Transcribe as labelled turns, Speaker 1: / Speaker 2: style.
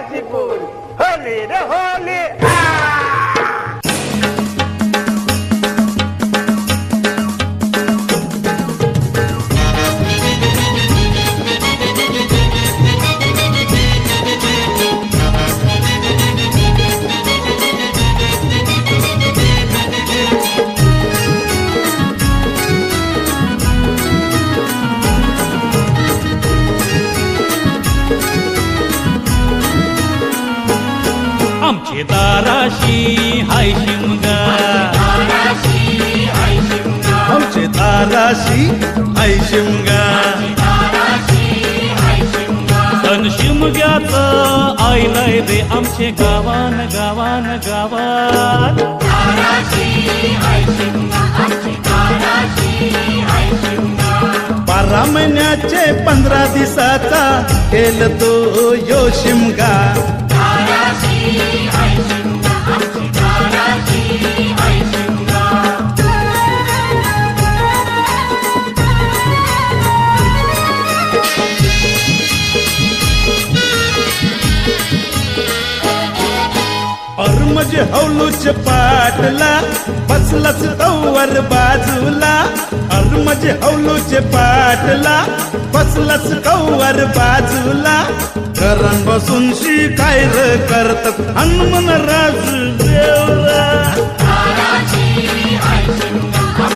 Speaker 1: Ghazipur Holy रे Holy
Speaker 2: आमचे दाराशी हाय शिमगा,
Speaker 3: आमचे दाराशी हाय शिमगा,
Speaker 2: सण शिमग्याचं आईलय रे आमचे गावान गावान गावात.
Speaker 3: 12 महिन्याचे 15 दिवसाचा केल तो यो शिमगा. म्हणजे हौलूच पाटला बसलाच तवर बाजूला. म्हणजे हौलूच पाटला बसलाच तवर बाजूला. करण बसून शिकायर करतात हनुमान राजू देवरा.